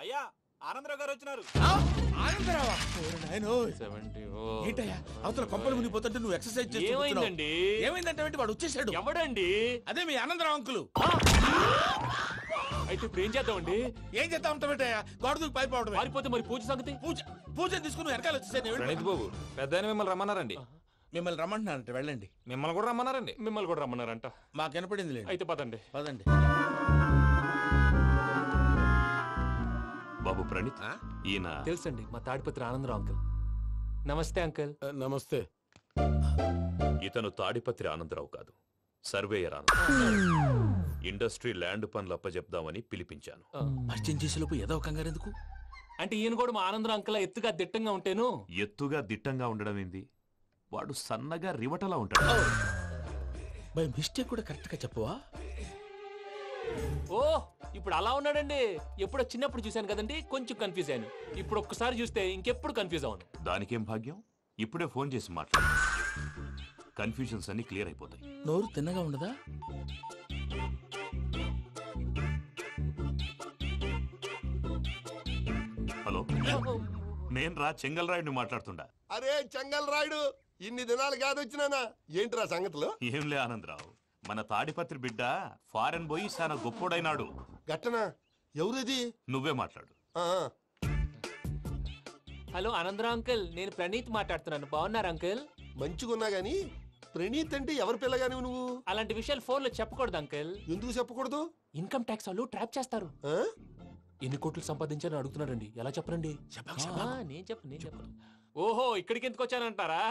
అయ్యా ఆనందరావు గారు వచ్చినారు. ఏంటయ్యా అవతల కొంపలు మునిగిపోతుంటే నువ్వు ఎక్సర్సైజ్ చేస్తున్నావు? ఏమైందంటే వాడు వచ్చేసాడు. ఎవడండి? అదే మీ ఆనందరావు అంకులు. అయితే ఇప్పుడు ఏం చేద్దామండి? ఏం చేద్దాం ఉంటావేటయ్యా, గోడ దూకి పైపోవడం. పారిపోతే మరి పూజ సంగతి? పూజ తీసుకుని వెనకాల వచ్చేసాను. ప్రణీత్ బాబు పెద్ద మిమ్మల్ని రమ్మన్నారండి. మిమ్మల్ని రమ్మంటున్నారంట, వెళ్ళండి. మిమ్మల్ని కూడా రమ్మన్నారండి. మిమ్మల్ని కూడా రమ్మన్నారంట. మాకు వినపడింది లేదు. అయితే పదండి. పదండి. బాబు ప్రణీత్, ఈయన తెలుసండి, మా తాడిపత్రి ఆనందరావు అంకుల్. నమస్తే అంకుల్. నమస్తే. ఇతను తాడిపత్రి ఆనందరావు కాదు, సర్వేయర్ ఆనందరావు. ఇండస్ట్రీ ల్యాండ్ పనులు అప్పజెప్దామని పిలిపించాను. పరిచయం చేసేలోపు ఏదో కంగారు ఎందుకు? అంటే ఈయన కూడా మా ఆనందరావు అంకుల్ ఎత్తుగా దిట్టంగా ఉంటేను. ఎత్తుగా దిట్టంగా ఉండడం ఏంది, వాడు సన్నగా రివటలా ఉంటాడు. బై మిస్టేక్ కూడా కరెక్ట్ గా చెప్పవా? ఓ ఇప్పుడు అలా ఉన్నాడండి. ఎప్పుడో చిన్నప్పుడు చూశాను కదండి, కొంచెం కన్ఫ్యూజ్ అయ్యాను. ఇప్పుడు ఒక్కసారి చూస్తే ఇంకెప్పుడు కన్ఫ్యూజ్ అవును. దానికేం భాగ్యం, ఇప్పుడే ఫోన్ చేసి మాట్లాడు. కన్ఫ్యూజన్స్ అన్ని క్లియర్ అయిపోతాయి. నోరు తిన్నగా ఉండదా? హలో, నేను రా చెంగల్ రాయుడిని మాట్లాడుతుండా. అరే చెంగల్ రాయుడు, ఇన్ని దినాలు కాదు వచ్చినానా? ఏంట్రా సంగతులు? ఏంలే ఆనందరావు, మన తాడిపత్రి బిడ్డ ఫారెన్ పోయి చాలా గొప్పోడైనాడు. గట్టనా? ఎవరిది? నువ్వే మాట్లాడు. హలో ఆనందరావు అంకుల్, నేను ప్రణీత్ మాట్లాడుతున్నాను. బాగున్నారు అంకుల్? మంచిగున్నా గాని ప్రణీత్ అంటే ఎవరి పిల్లగాని నువ్వు? అలాంటి విషయాలు ఫోన్ లో చెప్పకూడదు అంకుల్. ఎందుకు చెప్పకూడదు? ఇన్కమ్ ట్యాక్స్ వాళ్ళు ట్రాప్ చేస్తారు. ఆ? ఎన్ని కోట్లు సంపాదించాలని అడుగుతున్నారండి. ఎలా చెప్పరండి? నేను చెప్పను. ఓహో, ఇక్కడికి ఎందుకు వచ్చానంటారా?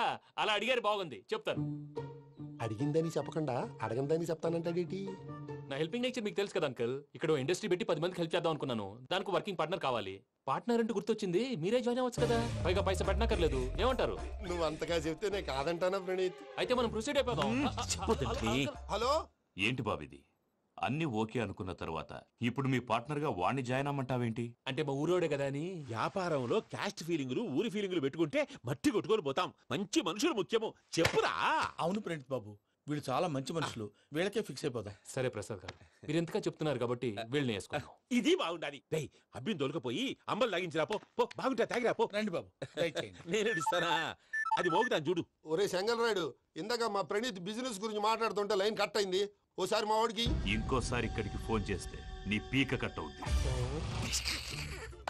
అలా అడిగారు, బాగుంది, చెప్తాను. అడిగిందని చెప్పకుండా అడగందని చెప్తానంటాడేటి? నా హెల్పింగ్ నేచర్ మీకు తెలుసు కదా అంకుల్. ఇక్కడ ఇండస్ట్రీ పెట్టి 10 మందికి హెల్ప్ చేద్దాం అనుకున్నాను. దానికి వర్కింగ్ పార్ట్నర్ కావాలి. పార్ట్నర్ అంటే గుర్తొచ్చింది, మీరే జాయిన్ అవ్వచ్చు కదా. పైగా పైసా పెట్టనక్కర్లేదు. ఏమంటారు? నువ్వు అంతగా చెప్తే నేను కాదంటానా ప్రణీత్? అయితే మనం ప్రొసీడ్ అయిపోదాం. హలో, ఏంటి బాబిది, అన్ని ఓకే అనుకున్న తర్వాత ఇప్పుడు మీ పార్ట్నర్ గా వాణ్ణి జాయిన్ అమ్మంటావేంటి? అంటే మా ఊరోడే కదా అని. వ్యాపారంలో క్యాస్ట్ ఫీలింగులు, ఊరి ఫీలింగులు పెట్టుకుంటే మట్టి కొట్టుకొని పోతాం. మంచి మనుషులు ముఖ్యము. చెప్పురా. అవును ప్రణీత్ బాబు, వీళ్ళు చాలా మంచి మనుషులు. వీళ్ళకే ఫిక్స్ అయిపోదాం. సరే ప్రసాద్ గారు, మీరు ఎంతగా చెప్తున్నారు కాబట్టి వీళ్ళని వేసుకుందాం. ఇది బాగుండాలి. డై అబ్బిని దొలకపోయి అమ్మలు లాగించిరా పో. బాగుంటా తాగిరా పో. రండి బాబు, దయచేయండి. నేను ఇస్తానా? అది మోగుతాను చూడు. ఒరే చెంగల్ రాయుడు, ఇందాక మా ప్రణీత్ బిజినెస్ గురించి మాట్లాడుతుంటే లైన్ కట్ అయింది. ఓసారి మా వాడికి ఇంకోసారి ఇక్కడికి ఫోన్ చేస్తే నీ పీక కట్ అవుద్ది.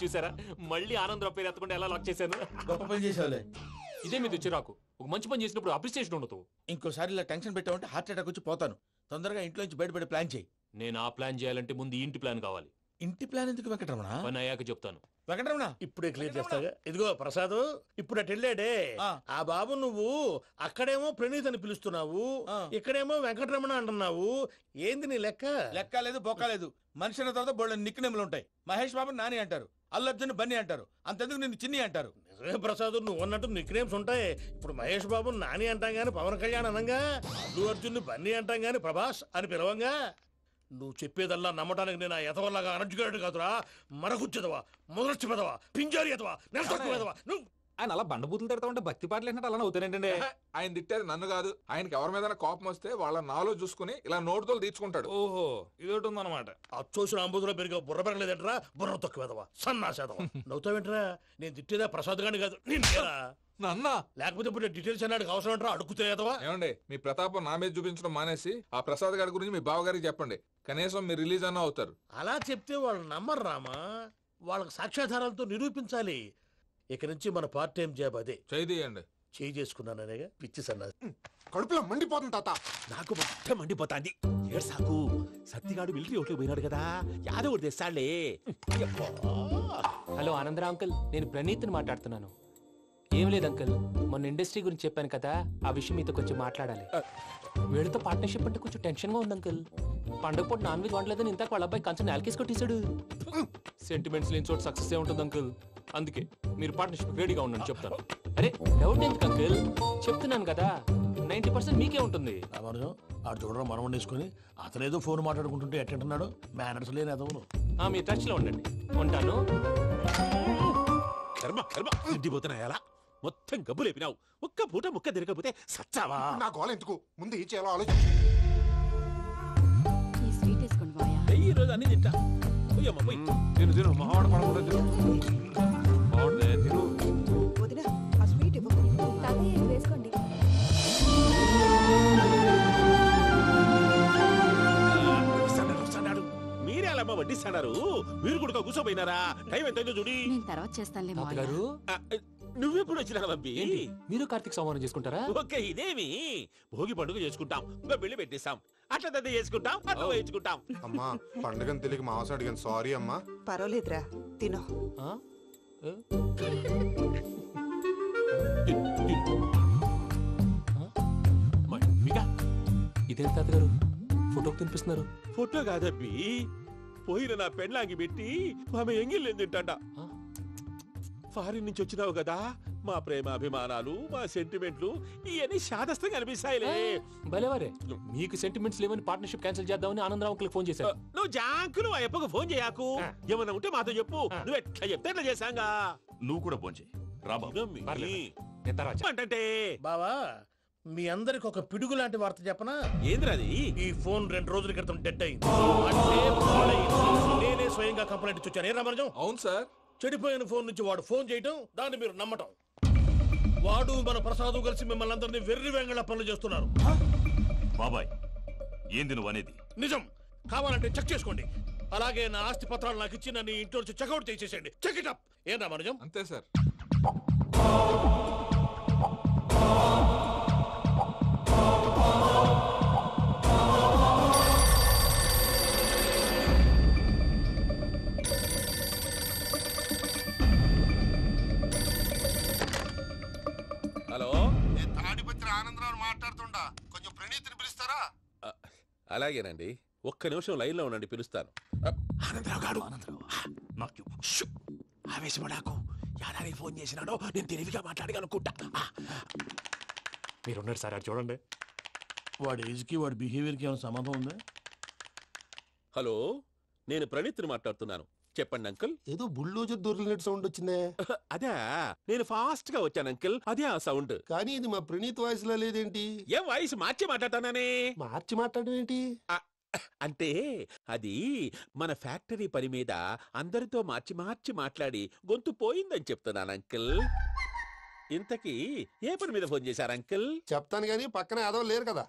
చూసారా, మళ్ళీ ఆనందరావు పేరు ఎత్తకుండా ఎలా లాక్ చేశాను. గొప్ప పని చేసేవాళ్ళే. ఇదే మీద చిరాకు. ఒక మంచి పని చేసినప్పుడు అప్రిసియేషన్ ఉండదు. ఇంకోసారి ఇలా టెన్షన్ పెట్టామంటే హార్ట్ అటాక్ వచ్చి పోతాను. తొందరగా ఇంట్లో నుంచి బయటపడే ప్లాన్ చేయి. నేను ఆ ప్లాన్ చేయాలంటే ముందు ఇంటి ప్లాన్ కావాలి. ఇంటి ప్లాన్ ఎందుకు వెంకటరమణ? పని అయ్యాక చెప్తాను. వెంకటరమణ ఇప్పుడే క్లియర్ చేస్తాగా. ఇదిగో ప్రసాద్, ఇప్పుడు అటు వెళ్ళాడే ఆ బాబు, నువ్వు అక్కడేమో ప్రణీత్ అని పిలుస్తున్నావు, ఇక్కడేమో వెంకటరమణ అంటున్నావు. ఏంది నీ లెక్క? లెక్క లేదు, బొక్క లేదు. మనిషి అన్న తర్వాత బోళ్ళ నిక్నెములు ఉంటాయి. మహేష్ బాబు నాని అంటారు, అల్లు అర్జున్ బన్నీ అంటారు, అంతెందుకు నిన్ను చిన్ని అంటారు. నిజమే ప్రసాద్, నువ్వు అన్నట్టు నిక్ నేమ్స్ ఉంటాయి. ఇప్పుడు మహేష్ బాబు నాని అంటాం గాని పవన్ కళ్యాణ్ అనంగా, అల్లు అర్జున్ బన్నీ అంటాం గాని ప్రభాస్ అని పిలవంగా. నువ్వు చెప్పేదల్లా నమ్మటానికి నేను ఆ ఎతవల్లాగా అనర్జుకేటెడ్ కాదురా. మరగుచ్చదవా, మొదలచ్చి పెదవా, పింజారి ఎదవా, నెలసొక్కు పెదవా. నువ్వు ఆయన అలా బండబూతులు తిడతా ఉంటే భక్తి పాటలు ఏంటంటే అలా అవుతానంటే. ఆయన తిట్టేది నన్ను కాదు, ఆయనకి ఎవరి మీద కోపం వస్తే వాళ్ళ నాలో చూసుకుని ఇలా నోటుతో తీర్చుకుంటాడు. ఓహో, ఇదొకటి ఉందన్నమాట. అచ్చోసిన అంబుధులో పెరిగే బుర్ర పెరగలేదంటరా. బుర్ర తొక్కువేదవా, సన్నాసేదవా. నవ్వుతావేంట్రా? నేను తిట్టేదా ప్రసాద్ గాని కాదు, నిన్నేరా. నన్న లేకపోతే ఇప్పుడు డీటెయిల్స్ అన్నాడు అవసరం అంటారా? అడుగుతాయేదవా. ఏమండి, మీ ప్రతాపం నా మీద చూపించడం మానేసి ఆ ప్రసాద్ గారి గురించి మీ బావగారికి చెప్పండి. కనీసం మీరు రిలీజ్ అన్న అవుతారు. అలా చెప్తే వాళ్ళు నమ్మరు రామా. వాళ్ళకి సాక్ష్యాధారాలతో నిరూపించాలి. ఇక నుంచి మన పార్ట్ టైం జాబ్ అదే. చేయండి. చేయి చేసుకున్నాననేగా పిచ్చి సన్నాసి. కడుపులో మండిపోతుంది తాత. నాకు మొత్తం మండిపోతాంది. ఏడు సాకు, సత్తిగాడు మిలిటరీ ఒకటి పోయినాడు కదా, యాదవ్ ఒకటి తెస్తాడులే. హలో ఆనందరావు అంకుల్, నేను ప్రణీత్ని మాట్లాడుతున్నాను. ఏం లేదు అంకుల్, మొన్న ఇండస్ట్రీ గురించి చెప్పాను కదా, ఆ విషయం మీతో కొంచెం మాట్లాడాలి. వీళ్ళతో పార్ట్నర్షిప్ అంటే కొంచెం టెన్షన్ గా ఉంది అంకుల్. పండగ పూట నాన్ వెజ్ వండలేదని ఇంతకు వాళ్ళ అబ్బాయి కంచెం నేలకేసి కొట్టేశాడు. సెంటిమెంట్స్ లేని చోట సక్సెస్ ఏ ఉంటుంది అంకుల్. అందుకే మీరు పార్ట్నర్షిప్ రెడీగా ఉండండి, చెప్తాను. అరే డౌట్ ఎందుకు అంకుల్, చెప్తున్నాను కదా, 90% మీకే ఉంటుంది. రామానుజం ఆడు చూడడం మనం వండేసుకుని అతనేదో ఫోన్ మాట్లాడుకుంటుంటే ఎట్టంటున్నాడు. మేనర్స్ లేని అదవును. మీ టచ్ లో ఉండండి, ఉంటాను. కర్మ కర్మ, ఇంటిపోతున్నా ఎలా మొత్తం గబ్బు లేపినావు. ఒక్క పూట ముక్క తిరగకపోతే సచ్చావా? నా గోల ఎందుకు, ముందు ఏం చేయాలో ఆలోచించు. ఈ రోజు అన్ని తింటా. తిను తిను మావాడు పడకుండా తిను మావాడిదే తిను. వదినా ఆ స్వీట్ ఇవ్వు. తాతయ్య ఇది వేసుకోండి. వస్తాడు. మీరే అలా వడ్డిస్తాడారు. మీరు కూడా కూర్చోపోయినారా? టైం ఎంతైందో చూడి. నేను తర్వాత చేస్తానులే మావయ్య. తాతగారు ఆ, నువ్వెప్పుడు వచ్చినా బంబి? ఏంటి మీరు కార్తీక్ సంహారం చేసుకుంటారా? ఓకే ఇదేమి భోగి పండుగ చేసుకుంటాం, ఇంకా పెళ్లి పెట్టేస్తాం, అట్లా దద్ద చేసుకుంటాం, అట్లా వేయించుకుంటాం. అమ్మా పండుగని తెలియక మాంసం అడిగాను సారీ అమ్మా. పర్వాలేదురా తినో. ఆ? ఏ? మమ్మిగా ఇదేంటి తాతగారు ఫోటోకి తినిపిస్తున్నారు? ఫోటో కాదబ్బి, పోయిన నా పెళ్ళాంగి పెట్టి ఆమె ఎంగిల్లేం తింటాడ. ఆ? ఫారిన్ నుంచి వచ్చినావు కదా, మా ప్రేమ అభిమానాలు, మా సెంటిమెంట్లు ఇవన్నీ శాదస్తంగా అనిపిస్తాయిలే. భలేవారే, మీకు సెంటిమెంట్స్ లేవని పార్ట్నర్షిప్ క్యాన్సిల్ చేద్దామని ఆనందరావు అంకుల్ ఫోన్ చేశారు. నువ్వు జాంకులు ఆ ఎప్పకు ఫోన్ చేయకు. ఏమన్నా ఉంటే మాతో చెప్పు. నువ్వు ఎట్లా చెప్తే ఎట్లా చేశాంగా. నువ్వు కూడా పోంచే రాబాబు. నేను తర్వాత చెప్తా. అంటే బావా మీ అందరికి ఒక పిడుగు లాంటి వార్త చెప్పనా? ఏంద్రది? ఈ ఫోన్ 2 రోజుల క్రితం డెడ్ అయింది. అంటే పాడైంది. నేనే స్వయంగా కంప్లైంట్ ఇచ్చి వచ్చాను. ఏ రామరాజం? అవును సార్. చెడిపోయిన ఫోన్ నుంచి వాడు ఫోన్ చేయటం, దాన్ని మీరు నమ్మటం. వాడు మన ప్రసాదు కలిసి మిమ్మల్ని అందరినీ వెర్రి వెంగళ పనులు చేస్తున్నారు. బాబాయ్ ఏంది నువ్వు అనేది? నిజం. కావాలంటే చెక్ చేసుకోండి. అలాగే నా ఆస్తి పత్రాలు నాకు ఇచ్చి నన్ను ఇంట్లో నుంచి చెక్అౌట్ చేసేసండి. Check it up. ఏం రామరాజం? అంతే సార్. హలో, నేను తాడిపత్రి ఆనందరావు మాట్లాడుతుండా, కొంచెం ప్రణీతిని పిలుస్తారా? అలాగేనండి. ఒక్క నిమిషం లైన్ లో ఉండండి, పిలుస్తాను. ఆనందరావు గాడు నాకు చెప్పు. ఆవేశపడాకు. యాదానికి ఫోన్ చేసినాడో నేను తెలివిగా మాట్లాడగలనుకుంటా. మీరున్నారు సార్, అది చూడండి. వాడి ఏజ్కి వాడి బిహేవియర్కి ఏమైనా సంబంధం ఉందా? హలో, నేను ప్రణీత్ని మాట్లాడుతున్నాను. చెప్పండి అంకుల్. ఏదో బుల్డోజర్ దొరికినట్టు సౌండ్ వచ్చిందే. అదే నేను ఫాస్ట్ గా వచ్చాను అంకుల్, అదే ఆ సౌండ్. కానీ ఇది మా ప్రణీత్ వాయిస్ లో లేదేంటి? ఏం వాయిస్ మార్చి మాట్లాడతానే? మార్చి మాట్లాడడం ఏంటి? అంటే అది మన ఫ్యాక్టరీ పని మీద అందరితో మార్చి మార్చి మాట్లాడి గొంతు పోయిందని చెప్తున్నాను అంకుల్. ఇంతకీ ఏ పని మీద ఫోన్ చేశారు అంకుల్? చెప్తాను గానీ పక్కన ఏదో లేరు కదా.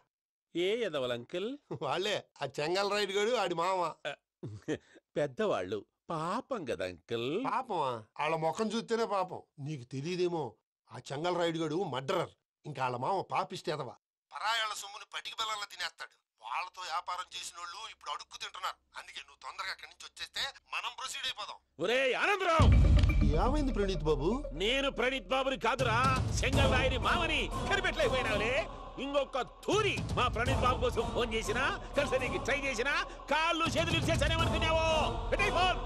ఏ ఎదవలు అంకుల్? వాళ్ళే ఆ చెంగల్ రైడ్ గడు ఆడి మామ. పెద్దవాళ్ళు, పాపం కదా అంకుల్. పాపమా? వాళ్ళ ముఖం చూస్తేనే పాపం. నీకు తెలియదేమో, ఆ చెంగల్ రైడ్ గడు మర్డరర్. ఇంకా వాళ్ళ మామ పాపిస్తేదవా. పరాయాళ్ళ సొమ్ముని పటికి బెల్లంలో తినేస్తాడు. వాళ్ళతో వ్యాపారం చేసిన వాళ్ళు ఇప్పుడు అడుక్కు తింటున్నారు. అందుకే నువ్వు తొందరగా అక్కడి నుంచి వచ్చేస్తే మనం ప్రొసీడ్ అయిపోదాం. ఒరే ఆనందరావు, ఏమైంది ప్రణీత్ బాబు? నేను ప్రణీత్ బాబుని కాదురా, సెంగల్ రాయని మామని. కనిపెట్టలేకపోయినావులే. ఇంకొక తూరి మా ప్రణీత్ బాబు కోసం ఫోన్ చేసినా, కలిసి నీకు ట్రై చేసినా, కాళ్ళు చేతులు ఇచ్చేసానేమనుకున్నావో. పెట్టేయ్ ఫోన్.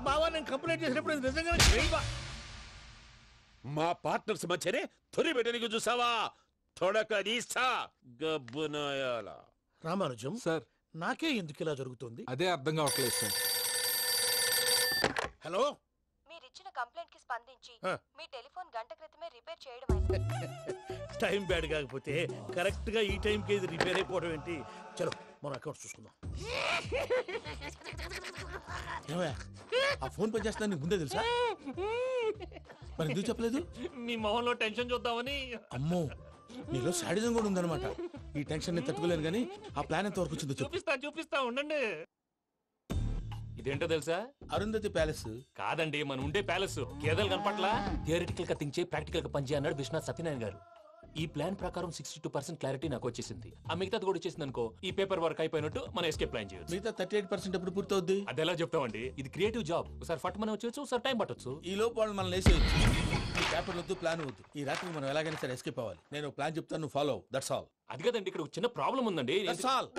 బావా నేను కంప్లైంట్ చేసినప్పుడు ఇది నిజంగానే మా పార్ట్నర్స్ మధ్యనే తొలి పెట్టడానికి చూసావా? తొడక నీస్తా గబ్బునాయాల. రామానుజం సార్ నాకే ఎందుకు ఇలా జరుగుతుంది? అదే అర్థం కావట్లేదు సార్. హలో, మీరిచ్చిన కంప్లైంట్ కి స్పందించి ఆ. మీ టెలిఫోన్ గంట క్రితమే రిపేర్ చేయడం అయింది. టైం బ్యాడ్ కాకపోతే కరెక్ట్ గా ఈ టైంకి ఇది రిపేర్ అయిపోవడం ఏంటి? చలో మన అకౌంట్ చూసుకుందాం. ఏమయ్య, ఆ ఫోన్ పని చేస్తున్నా నీకు ముందే తెలుసా? మరి ఎందుకు చెప్పలేదు? మీ మొహంలో టెన్షన్ చూద్దామని. అమ్మో, నీలో శాడిజం కూడా ఉందన్నమాట. ఈ టెన్షన్ ని తట్టుకోలేను కానీ ఆ ప్లాన్ ఎంత వరకు వచ్చిందో చెప్పు. చూపిస్తా ఉండండి. ఇదేంటో తెలుసా? అరుంధతి ప్యాలెస్ కాదండి, మన ఉండే ప్యాలెస్. గేదెలు కనపట్లా? థియరిటికల్ గా థింక్ చేయి, ప్రాక్టికల్ గా పనిచేయి అన్నాడు విశ్వనాథ్ సత్యనారాయణ గారు. ఈ ప్లాన్ ప్రకారం 62% క్లారిటీ నాకు వచ్చేసింది. ఆ మిగతాది కూడా వచ్చేసింది అనుకో, ఈ పేపర్ వర్క్ అయిపోయినట్టు మనం ఎస్కేప్ ప్లాన్ చేయొచ్చు. మిగతా 38% ఎప్పుడు పూర్తవుద్ది? అది ఎలా చెప్తామండి, ఇది క్రియేటివ్ జాబ్. ఒకసారి ఫట్ మనం వచ్చేయచ్చు, ఒకసారి టైం పట్టొచ్చు. ఈ లోపు వాళ్ళు మనం లేసేయచ్చు. ఈ పేపర్ వద్దు, ప్లాన్ వద్దు. ఈ రాత్రికి మనం ఎలాగైనా సరే ఎస్కేప్ అవ్వాలి. నేను ప్లాన్ చెప్తాను, నువ్వు ఫాలో. That's all. అది కదండి, ఇక్కడ ఒక చిన్న ప్రాబ్లం ఉందండి. That's all.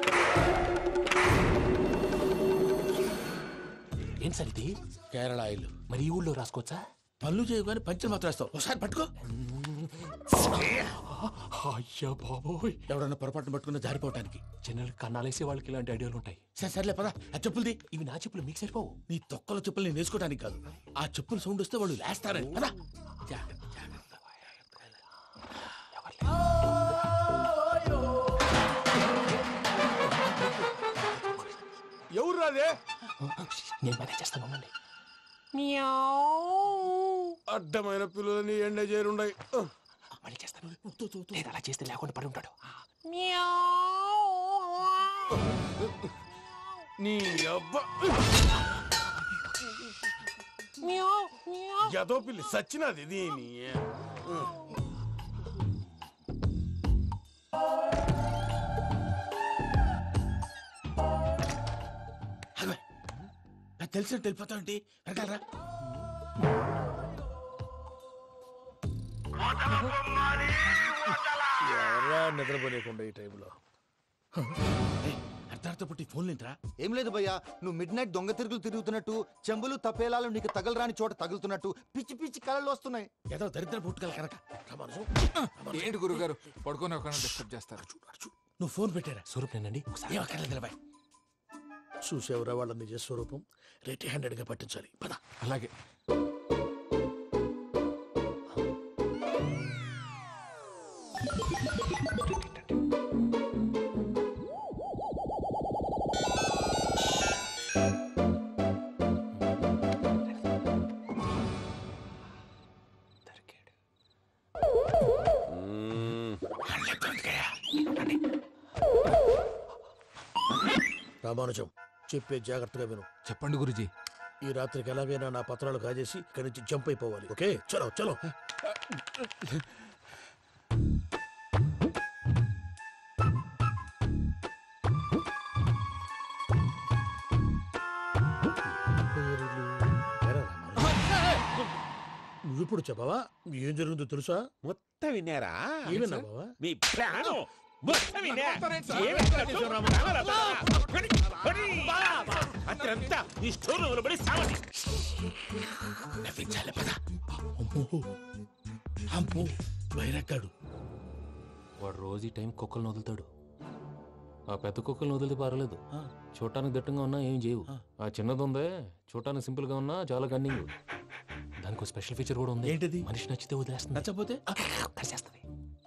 ఏం సార్ ఇది? కేరళ ఆయిల్. మరి ఈ ఊళ్ళో రాసుకోవచ్చా? పళ్ళు చేయవు కానీ పంచర్ మాత్రం వేస్తావు. ఒకసారి పట్టుకో. అయ్యా బాబోయ్, ఎవడన్నా పొరపాటున పట్టుకున్న జారిపోవటానికి. జనరల్ కన్నాలేసే వాళ్ళకి ఇలాంటి ఐడియాలు ఉంటాయి. సర్లే పదా, ఆ చెప్పులది. ఇవి నా చెప్పులు, మీకు సరిపోవు. నీ తొక్కల చెప్పులు నేను వేసుకోవడానికి కాదు, ఆ చెప్పులు సౌండ్ వస్తే వాళ్ళు లేస్తారని. పదా. ఏంటది? నేను మేనేజ్ చేస్తాను, ఉండండి. అడ్డమైన పిల్లలని ఎండ చేరుండయి. మళ్ళీ చేస్తాను. లేదు, అలా చేస్తే లేకుండా పడి ఉంటాడు. నీ అబ్బ ఎదో పిల్లి సచ్చినది దీని. తెలిసినట్టు వెళ్ళిపోతావంటి వెనకాలరా. ఎవరా నిద్రపోలేకుండా ఈ టైంలో అర్ధార్థ పుట్టి ఫోన్ లేంట్రా. ఏం లేదు భయ్యా, నువ్వు మిడ్ నైట్ దొంగ తిరుగులు తిరుగుతున్నట్టు, చెంబులు తపేలాలు నీకు తగలరాని చోట తగులుతున్నట్టు పిచ్చి పిచ్చి కళలు వస్తున్నాయి. ఏదో దరిద్ర పుట్టుకల కనుక. ఏంటి గురుగారు పడుకొని ఒక డిస్టర్బ్ చేస్తారు? నువ్వు ఫోన్ పెట్టారా? స్వరూప్ నేనండి. ఏం అక్కర్లేదు నిలబాయ్. చూసేవరా వాళ్ళ నిజ స్వరూపం. రెట్టి హ్యాండెడ్ గా పట్టించాలి. పద. అలాగే. రామానుజం, చెప్పే జాగ్రత్తగా విను. చెప్పండి గురుజీ. ఈ రాత్రికి ఎలాగైనా నా పత్రాలు కాజేసి ఇక్కడి నుంచి జంప్ అయిపోవాలి. ఓకే, చలో చలో. నువ్విప్పుడు చెప్పవా ఏం జరిగిందో తెలుసా? మొత్తం విన్నారా? ఏమన్నా బావా? మీ ప్రాణం మొత్తం విన్నా. అత్యంతా ఈ స్టోర్ రూమ్ లో పడి సావండి. నవ్వించాలి పద. అమ్మో బైరక్కాడు. వాడు రోజు ఈ టైం కుక్కలను వదులుతాడు. ఆ పెద్ద కుక్కలను వదిలితే పర్వాలేదు, చూడటానికి దట్టంగా ఉన్నా ఏం చేయవు. ఆ చిన్నది ఉందే, చూడటానికి సింపుల్ గా ఉన్నా చాలా గన్నింగ్. దానికి స్పెషల్ ఫీచర్ కూడా ఉంది. ఏంటిది? మనిషి నచ్చితే వదిలేస్తుంది, నచ్చపోతే కరిచేస్తుంది.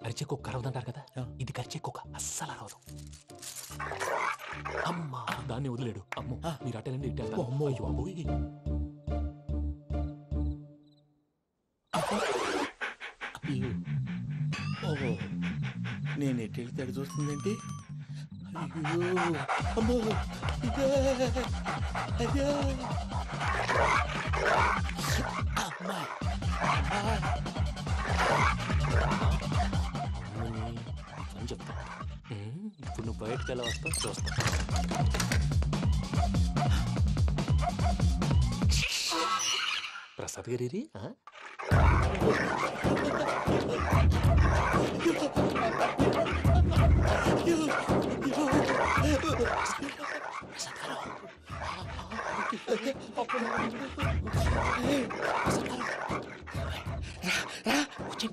కరిచే కుక్క అరవదంటారు కదా, ఇది కరిచే కుక్క అస్సలు అరవదు. అమ్మా, దాన్ని వదిలేడు. అమ్మో, మీరు అటెండి ఇటు వెళ్తారు. అమ్మో, అయ్యో అబ్బోయ్. ఓహో, నేను ఎటు వెళ్తే అటు చూస్తుందేంటి? అయ్యో అమ్మో, ఇదే అయ్యో అమ్మా. అని చెప్తా. ఇప్పుడు నువ్వు బయటకు ఎలా వస్తావు చూస్తా. ప్రసాద్ గారి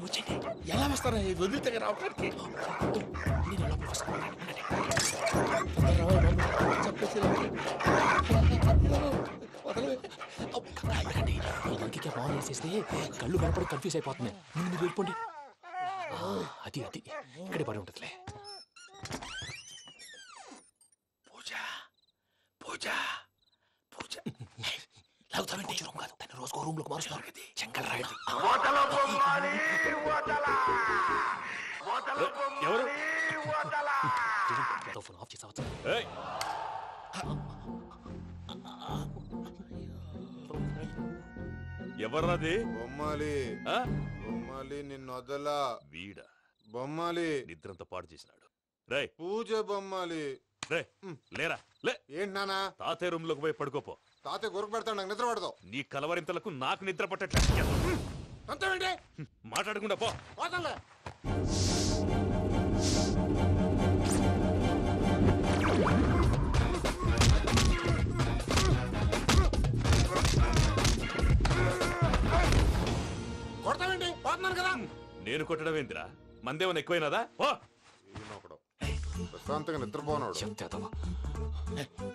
వచ్చండి. ఎలా వస్తారా వదిలితే రావడానికి? నేను లోపలికి వస్తాను. చెప్పేసి అందుకే ఫోన్ వేసేస్తే కళ్ళు కనపడి కన్ఫ్యూజ్ అయిపోతున్నాయి. మీరు వెళ్ళిపోండి. అది అది ఇక్కడే పడి ఉంటుందిలే. పూజ పూజ పూజ లాగుతామంటే రూమ్ కాదు, దాన్ని రోజుకో రూమ్ లోకి మారుస్తున్నారు కదా. చెంగల్ రాయడం. ఎవరు? ఫోన్ ఆఫ్ చేసావచ్చు. ఎవర్రాది? బొమ్మాలి బొమ్మాలి నిన్ను వదలా. వీడా బొమ్మాలి నిద్రంతా పాడు చేసినాడు. రేయ్ పూజ బొమ్మాలి. రే లేరా లే. ఏంటి నానా? తాతయ్య రూమ్ లోకి పోయి పడుకోపో. తాతయ్య గురకు పెడతాడు, నాకు నిద్ర పడతావు. నీ కలవరింతలకు నాకు నిద్ర పట్టట్లేదు. అంతేంటి? మాట్లాడకుండా పో. పోతాలే. కొడతావేంటి? పోతున్నాను కదా. నేను కొట్టడం ఏంటిరా? మందేమన్నా ఎక్కువైనదా? ఓ ప్రశాంతంగా నిద్రపోనాడు. చెప్తావా?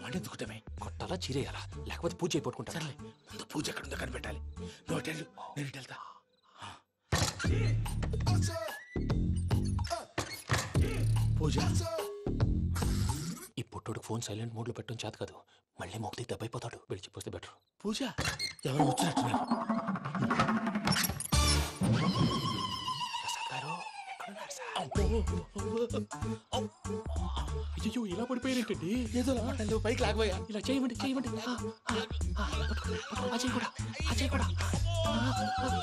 వాడెందుకుంటామే? కొట్టాలా చీరేయాలా, లేకపోతే పూజ అయిపోట్టుకుంటా. ముందు పూజ ఎక్కడుందో కనిపెట్టాలి. నువ్వు వెళ్ళు, నేను ఇటు వెళ్తా. పూజ ఈ పుట్టోడు ఫోన్ సైలెంట్ మోడ్ లో పెట్టడం చేత కాదు. మళ్ళీ మొక్కి దెబ్బైపోతాడు. విడిచిపోతే బెటర్. పూజ ఎవరు వచ్చినట్టున్నారు. ప్రసాద్ గారు ఎక్కడున్నారు సార్? అయ్యో ఇలా పడిపోయారేంటండి? ఏదో మాట్లాడలేవు, పైకి లాగబోయా. ఇలా చేయమండి చేయమండి. అజయ్ కూడా అజయ్ కూడా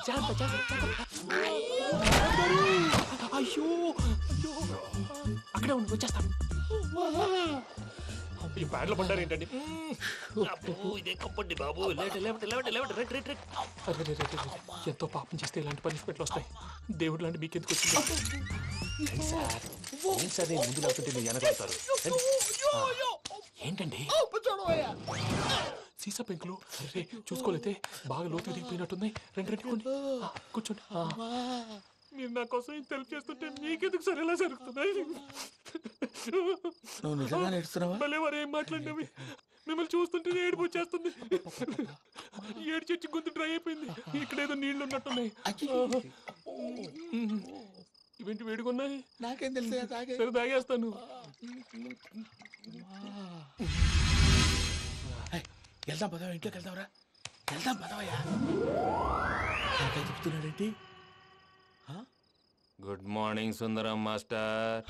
జాగ్రత్త జాగ్రత్త. అయ్యో అయ్యో అక్కడే ఉండి వచ్చేస్తాను. ఈ బ్యాడ్లో పడ్డారు ఏంటండి? ఇదే కప్పండి బాబు. ఎంతో పాపం చేస్తే ఇలాంటి పనిష్మెంట్లు వస్తాయి. దేవుడు లాంటి మీకెందుకు వచ్చింది? ఏం సార్ నేను ముందు లేకుంటే మీరు వెనకాడతారు. ఏంటండి సీసా పెంకులు? అరే చూసుకోలేతే బాగా లోతుగా దిగిపోయినట్టున్నాయి. రెండు కూర్చోండి. మీరు నా కోసం ఇంత హెల్ప్ చేస్తుంటే మీకెందుకు సరే ఎలా జరుగుతున్నాయి? నువ్వు నిజంగా నేర్చుతున్నావా? భలే వారు ఏం మాట్లాడినవి. మిమ్మల్ని చూస్తుంటే ఏడుపు వచ్చేస్తుంది. ఏడు చెట్టు గొంతు డ్రై అయిపోయింది. ఇక్కడ ఏదో నీళ్లు ఉన్నట్టున్నాయి. ఇవేంటి వేడుకున్నాయి? నాకేం తెలుసు, సరే తాగేస్తాను. వెళ్దాం పదవా, ఇంట్లోకి వెళ్దాంరా. వెళ్దాం పదవయ్యా. చెప్తున్నాడేంటి? గుడ్ మార్నింగ్ సుందరం మాస్టర్.